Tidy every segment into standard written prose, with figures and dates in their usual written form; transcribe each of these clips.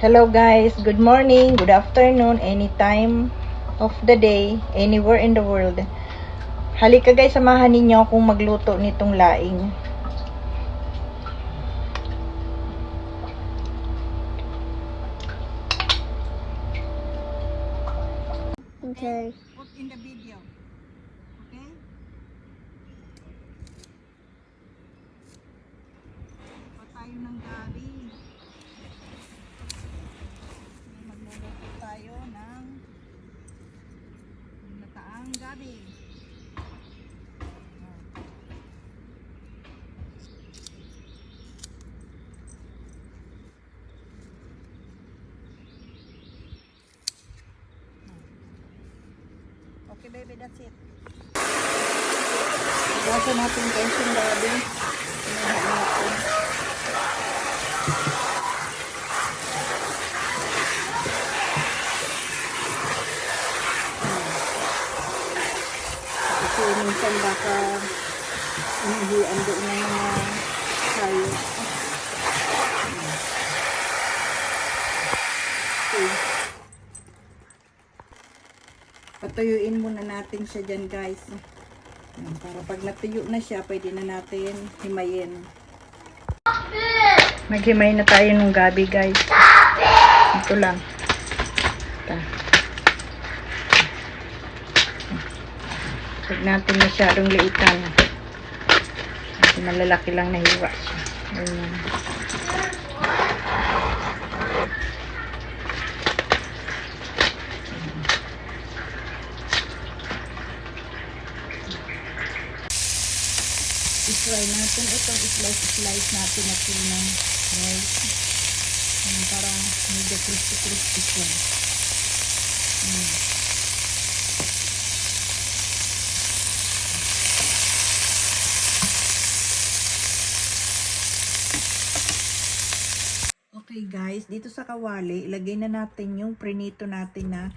Hello guys, good morning, good afternoon, any time of the day, anywhere in the world. Halika guys, samahan ninyo akong magluto nitong laing. Okay. Put in the video. Okay? Pa tayo ng gabi. Magluluto tayo ng nataang gabi. Okay baby, that's it. Gasa natin guys yung gabi. Pinahaan natin. Kasi minsan baka hinihian doon ng mga sayo. Okay. Patuyuin muna natin siya dyan guys. Para pag natuyo na siya, pwede na natin himayin. Maghimay na tayo ng gabi guys. Ito lang. Ito. Huwag natin masyadong liitan. Kasi malalaki lang na hiwa siya. Ayan. I-fry natin itong slice natin na tuna. Right? Para medyo crispy siya. Okay guys, dito sa kawali, ilagay na natin yung prinito natin na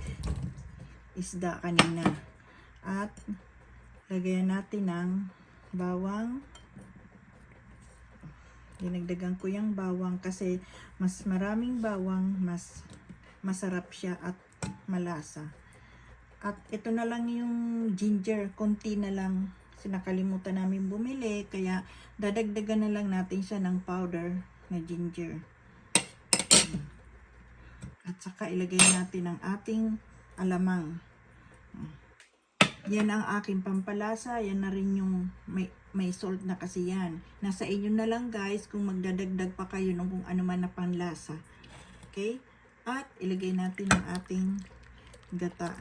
isda kanina. At lagyan natin ng bawang. Dinagdagan ko yung bawang kasi mas maraming bawang, mas masarap siya at malasa. At ito na lang yung ginger, konti na lang. Sinakalimutan namin bumili, kaya dadagdagan na lang natin siya ng powder na ginger. At saka ilagay natin ang ating alamang. Yan ang aking pampalasa. Yan na rin yung may salt na kasi yan. Nasa inyo na lang guys kung magdadagdag pa kayo ng kung ano man na panlasa. Okay? At ilagay natin ang ating gata.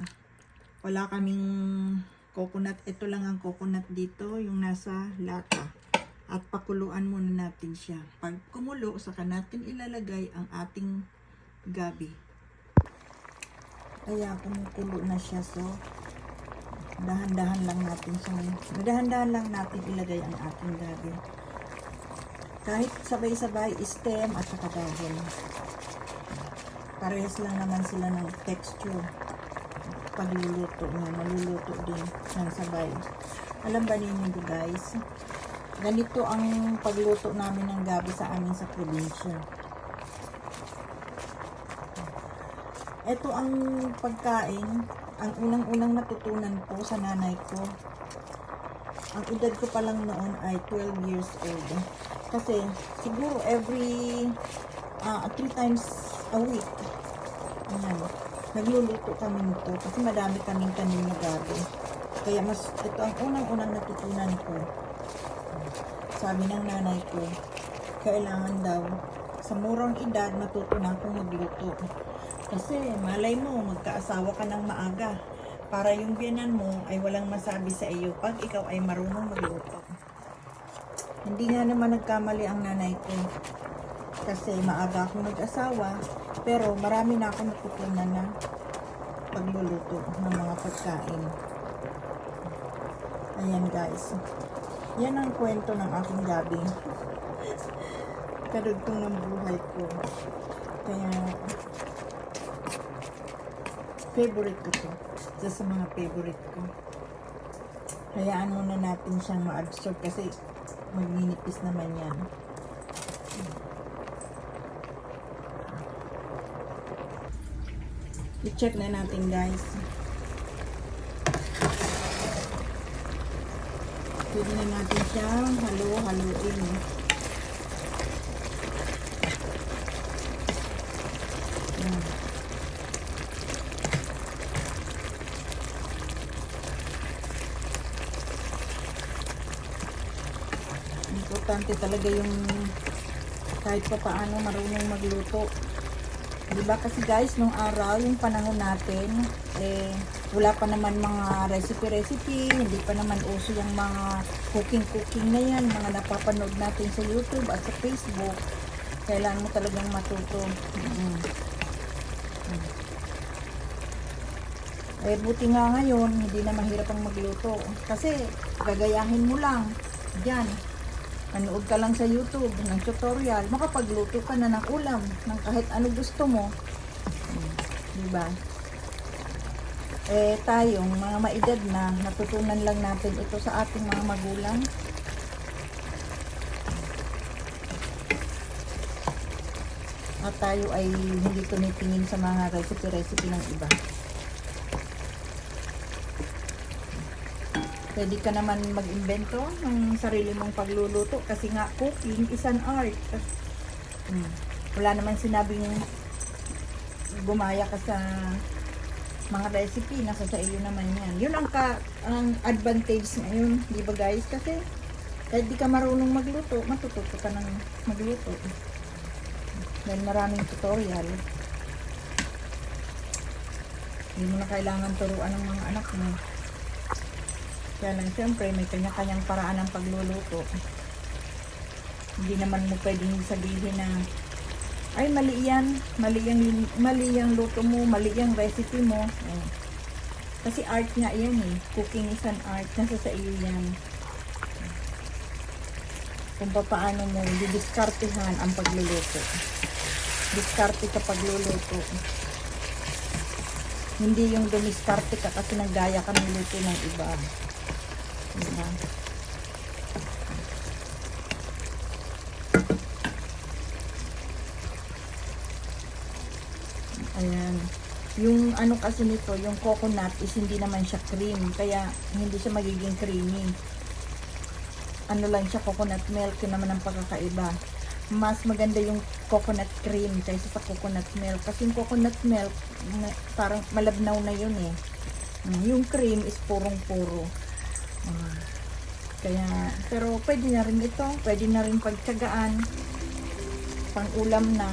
Wala kaming coconut. Ito lang ang coconut dito. Yung nasa lata. At pakuluan muna natin siya. Pag kumulo, saka natin ilalagay ang ating gabi. Kaya kumukulo na siya. So, dahan-dahan lang natin siya. Dahan-dahan lang natin ilagay ang ating gabi. Kahit sabay-sabay stem at saka dahon. Parehas lang naman sila ng texture. Pagluluto nga, maluluto din ng sabay. Alam ba ninyo guys? Ganito ang pagluto namin ng gabi sa amin sa probinsya. Ito ang pagkain, ang unang-unang natutunan ko sa nanay ko. Ang edad ko pa lang noon ay 12 years old. Kasi siguro every 3 times a week, nagluluto kami nito kasi madami kaming kanin na gabi. Kaya ito ang unang-unang natutunan ko. Sabi ng nanay ko, kailangan daw sa murang edad matuto na akong magluto. Kasi malay mo, magkaasawa ka ng maaga para yung biyanan mo ay walang masabi sa iyo pag ikaw ay marunong magluto. Hindi nga naman nagkamali ang nanay ko kasi maaga akong nag-asawa, pero marami na akong natutunan na pagluluto ng mga pagkain. Ayan guys, yan ang kwento ng aking gabi. Kadugtong ng buhay ko. Kaya favorite ko to. Isa sa mga favorite ko. Hayaan muna natin siyang ma-absorb kasi magninipis naman yan. I-check na natin guys. Pwede na natin siyang haluin. Yan. Importante talaga yung kahit pa paano marunong magluto. Diba kasi guys, nung araw, yung panahon natin, wala pa naman mga recipe, hindi pa naman uso yung mga cooking na yan, mga napapanood natin sa YouTube at sa Facebook. Kailangan mo talagang matuto. Buti nga ngayon, hindi na mahirap ang magluto. Kasi, gagayahin mo lang. Diyan. Manood ka lang sa YouTube ng tutorial, makapagluto ka na ng ulam, ng kahit ano gusto mo. Diba? Tayong mga maedad na, natutunan lang natin ito sa ating mga magulang. At tayo ay hindi tumitingin sa mga recipe ng iba. Pwede ka naman mag-invento ng sarili mong pagluluto kasi nga cooking is an art. Wala naman sinabing gumaya ka sa mga recipe, nasa sa iyo naman yan. Yun ang advantage ngayon, di ba guys? Kasi kahit di ka marunong magluto, matututo ka ng magluto. Dahil maraming tutorial. Hindi mo na kailangan turuan ng mga anak mo. Kaya lang, siyempre, may kanya-kanyang paraan ng pagluluto. Hindi naman mo pwedeng sabihin na, ay, mali yung luto mo, mali yung recipe mo. Kasi art nga yan eh. Cooking is an art. Nasa sa iyo yan. Kung paano mo didiskartehan ang pagluluto. Diskarte ka pagluluto. Hindi yung dumiskarte ka kasi naggaya ka ng luto ng iba. Diba? Ayan. Yung ano kasi nito, yung coconut is hindi naman siya cream. Kaya hindi siya magiging creamy. Ano lang siya, coconut milk. Yun naman ang pagkakaiba. Mas maganda yung coconut cream kaysa sa coconut milk. Kasi yung coconut milk, parang malabnaw na yun eh. Yung cream is purong-puro. Kaya, pero pwede na rin ito. Pwede na rin pagtsagaan. Pang ulam na.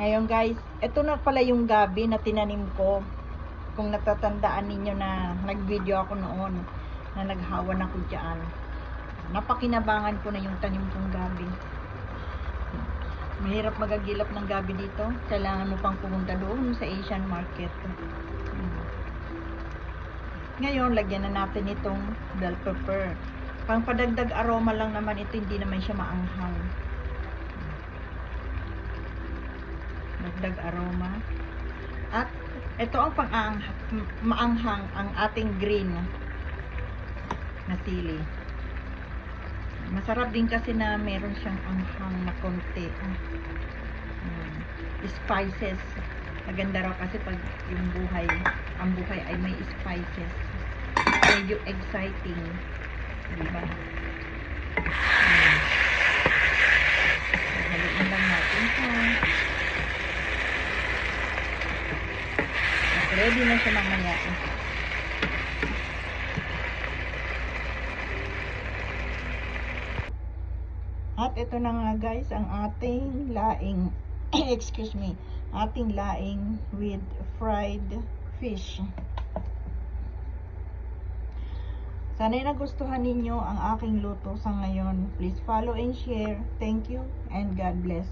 Ngayon guys, ito na pala yung gabi na tinanim ko. Kung natatandaan ninyo na nag-video ako noon, na naghawan ako dyan. Napakinabangan ko na yung tanim kong gabi. Mahirap magagilap ng gabi dito. Kailangan mo pang pumunta doon sa Asian market. Ngayon, lagyan na natin itong bell pepper. Pang padagdag aroma lang naman ito, hindi naman siya maanghang. Dagdag aroma. At ito ang maanghang, ang ating green na sili. Masarap din kasi na meron siyang anghang na konti. Spices. Maganda raw kasi pag yung ang buhay ay may spices. Medyo exciting. Diba? Haluin lang natin ito. Ready na siya mamaya. At ito na nga guys, ang ating laing, excuse me, ating laing with fried fish. Sana'y nagustuhan ninyo ang aking luto sa ngayon. Please follow and share. Thank you and God bless.